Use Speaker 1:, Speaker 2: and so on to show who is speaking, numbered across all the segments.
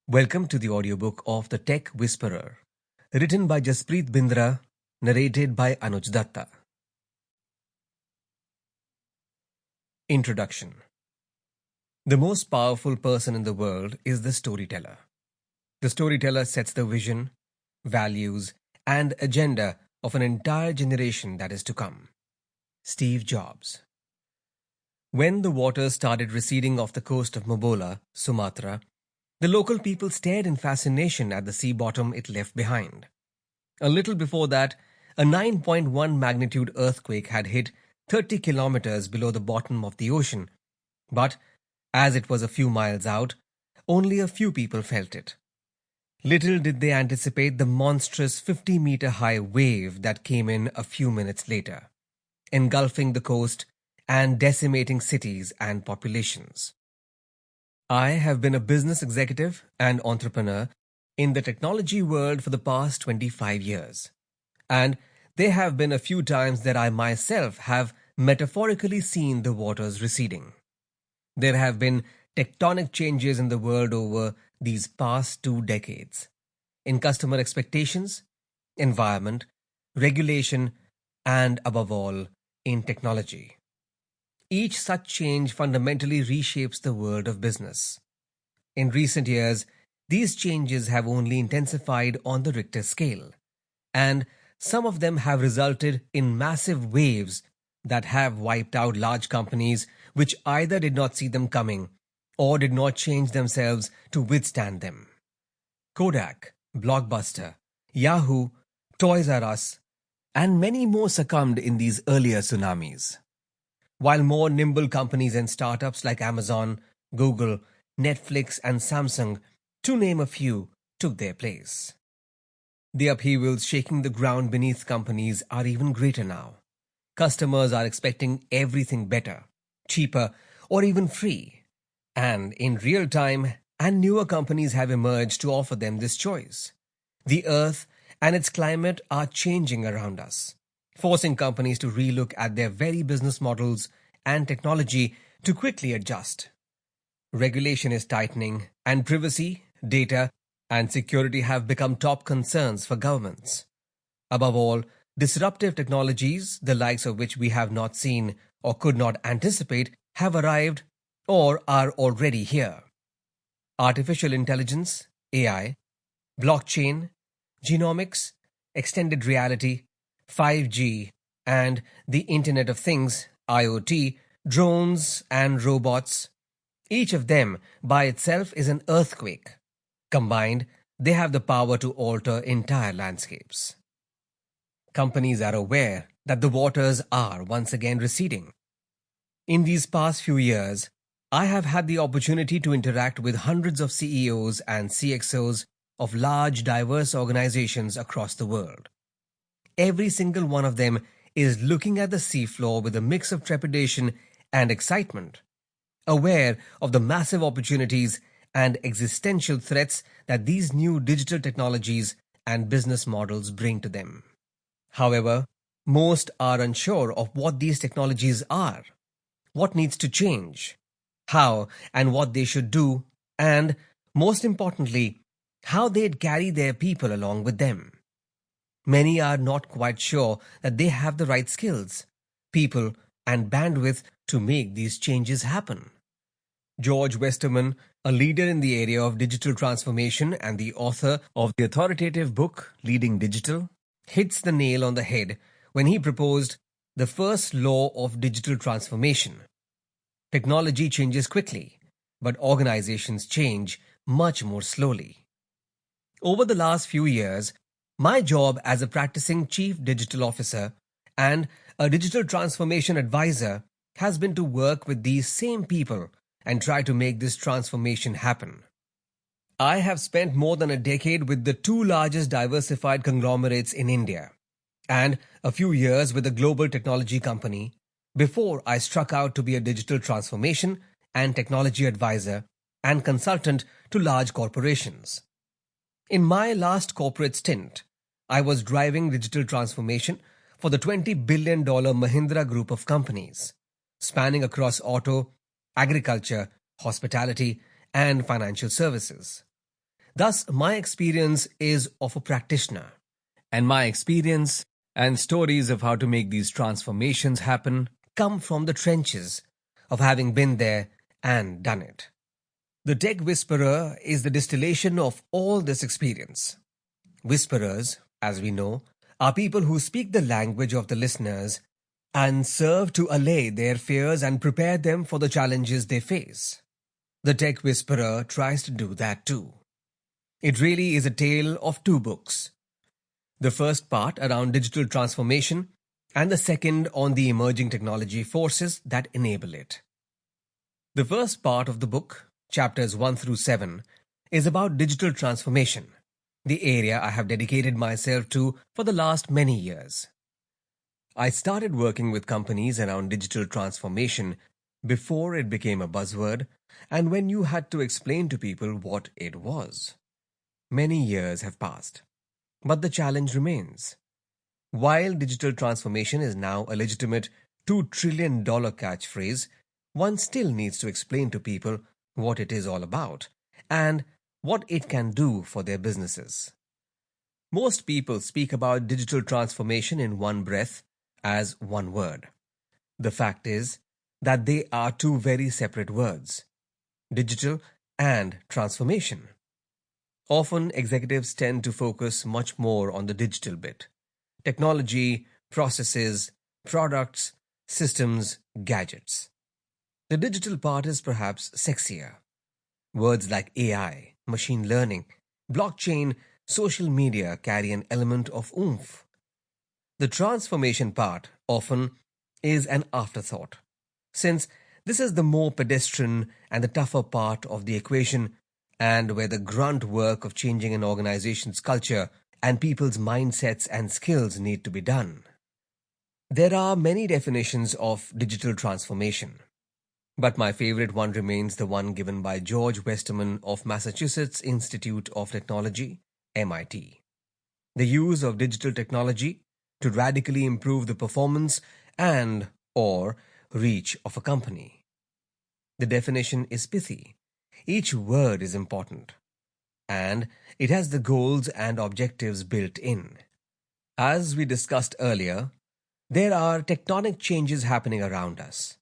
Speaker 1: Welcome to the audiobook of The Tech Whisperer, written by Jaspreet Bindra, narrated by Anuj Datta. Introduction. The most powerful person in the world is the storyteller. The storyteller sets the vision, values, and agenda of an entire generation that is to come. Steve Jobs. When the waters started receding off the coast of Mobola, Sumatra, the local people stared in fascination at the sea bottom it left behind. A little before that, a 9.1 magnitude earthquake had hit 30 kilometers below the bottom of the ocean, but as it was a few miles out, only a few people felt it. Little did they anticipate the monstrous 50-meter-high wave that came in a few minutes later, engulfing the coast and decimating cities and populations. I have been a business executive and entrepreneur in the technology world for the past 25 years. And there have been a few times that I myself have metaphorically seen the waters receding. There have been tectonic changes in the world over these past 2 decades. In customer expectations, environment, regulation, and above all, in technology. Each such change fundamentally reshapes the world of business. In recent years, these changes have only intensified on the Richter scale, and some of them have resulted in massive waves that have wiped out large companies which either did not see them coming or did not change themselves to withstand them. Kodak, Blockbuster, Yahoo, Toys R Us, and many more succumbed in these earlier tsunamis, while more nimble companies and startups like Amazon, Google, Netflix, and Samsung, to name a few, took their place. The upheavals shaking the ground beneath companies are even greater now. Customers are expecting everything better, cheaper, or even free, and in real time, and newer companies have emerged to offer them this choice. The Earth and its climate are changing around us, forcing companies to relook at their very business models and technology to quickly adjust. Regulation is tightening, and privacy, data, and security have become top concerns for governments. Above all, disruptive technologies, the likes of which we have not seen or could not anticipate, have arrived or are already here. Artificial intelligence, AI, blockchain, genomics, extended reality, 5G, and the Internet of Things, IoT, drones, and robots. Each of them by itself is an earthquake. Combined, they have the power to alter entire landscapes. Companies are aware that the waters are once again receding. In these past few years, I have had the opportunity to interact with hundreds of CEOs and CXOs of large, diverse organizations across the world. Every single one of them is looking at the seafloor with a mix of trepidation and excitement, aware of the massive opportunities and existential threats that these new digital technologies and business models bring to them. However, most are unsure of what these technologies are, what needs to change, how and what they should do, and, most importantly, how they'd carry their people along with them. Many are not quite sure that they have the right skills, people, and bandwidth to make these changes happen. George Westerman, a leader in the area of digital transformation and the author of the authoritative book Leading Digital, hits the nail on the head when he proposed the first law of digital transformation. Technology changes quickly, but organizations change much more slowly. Over the last few years, my job as a practicing chief digital officer and a digital transformation advisor has been to work with these same people and try to make this transformation happen. I have spent more than a decade with the 2 largest diversified conglomerates in India and a few years with a global technology company before I struck out to be a digital transformation and technology advisor and consultant to large corporations. In my last corporate stint, I was driving digital transformation for the $20 billion Mahindra group of companies, spanning across auto, agriculture, hospitality, and financial services. Thus, my experience is of a practitioner, and my experience and stories of how to make these transformations happen come from the trenches of having been there and done it. The tech whisperer is the distillation of all this experience. Whisperers, as we know, are people who speak the language of the listeners and serve to allay their fears and prepare them for the challenges they face. The tech whisperer tries to do that too. It really is a tale of two books. The first part around digital transformation, and the second on the emerging technology forces that enable it. The first part of the book, chapters 1 through 7, is about digital transformation, the area I have dedicated myself to for the last many years. I started working with companies around digital transformation before it became a buzzword and when you had to explain to people what it was. Many years have passed, but the challenge remains. While digital transformation is now a legitimate $2 trillion catchphrase, one still needs to explain to people what it is all about and what it can do for their businesses. Most people speak about digital transformation in one breath as one word. The fact is that they are two very separate words, digital and transformation. Often executives tend to focus much more on the digital bit. Technology, processes, products, systems, gadgets. The digital part is perhaps sexier. Words like AI, machine learning, blockchain, social media carry an element of oomph. The transformation part often is an afterthought, since this is the more pedestrian and the tougher part of the equation and where the grunt work of changing an organization's culture and people's mindsets and skills need to be done. There are many definitions of digital transformation, but my favorite one remains the one given by George Westerman of Massachusetts Institute of Technology, MIT. The use of digital technology to radically improve the performance and/or reach of a company. The definition is pithy. Each word is important, and it has the goals and objectives built in. As we discussed earlier, there are tectonic changes happening around us.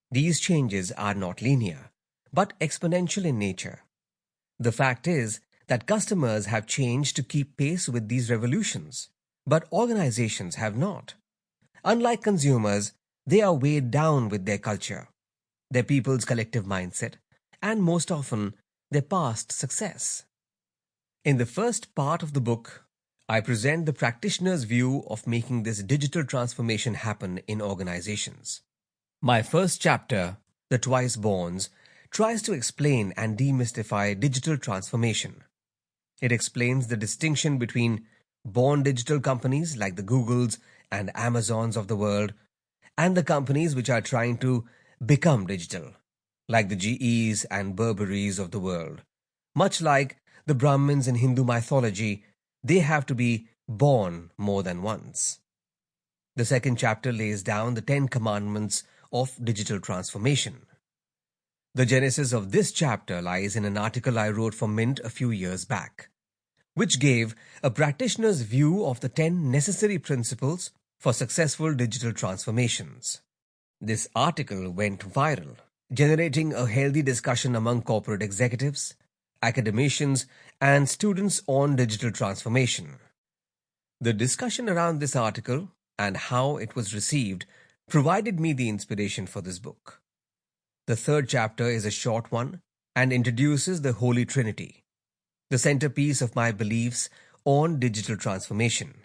Speaker 1: These changes are not linear, but exponential in nature. The fact is that customers have changed to keep pace with these revolutions, but organizations have not. Unlike consumers, they are weighed down with their culture, their people's collective mindset, and most often, their past success. In the first part of the book, I present the practitioner's view of making this digital transformation happen in organizations. My first chapter, The Twice Borns, tries to explain and demystify digital transformation. It explains the distinction between born digital companies like the Googles and Amazons of the world and the companies which are trying to become digital, like the GEs and Burberrys of the world. Much like the Brahmins in Hindu mythology, they have to be born more than once. The second chapter lays down the 10 commandments of digital transformation. The genesis of this chapter lies in an article I wrote for Mint a few years back, which gave a practitioner's view of the 10 necessary principles for successful digital transformations. This article went viral, generating a healthy discussion among corporate executives, academicians, and students on digital transformation. The discussion around this article and how it was received provided me the inspiration for this book. The third chapter is a short one and introduces the Holy Trinity, the centerpiece of my beliefs on digital transformation.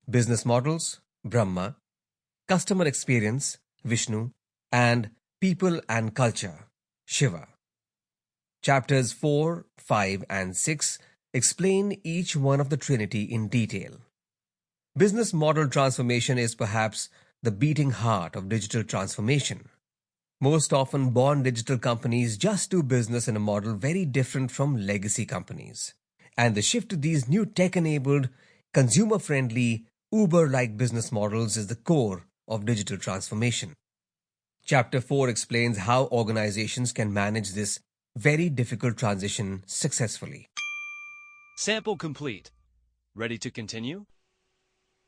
Speaker 1: Business models, Brahma, customer experience, Vishnu, and people and culture, Shiva. Chapters 4, 5, and 6 explain each one of the Trinity in detail. Business model transformation is perhaps the beating heart of digital transformation. Most often born digital companies just do business in a model very different from legacy companies. And the shift to these new tech-enabled, consumer-friendly, Uber-like business models is the core of digital transformation. Chapter 4 explains how organizations can manage this very difficult transition successfully.
Speaker 2: Sample complete. Ready to continue?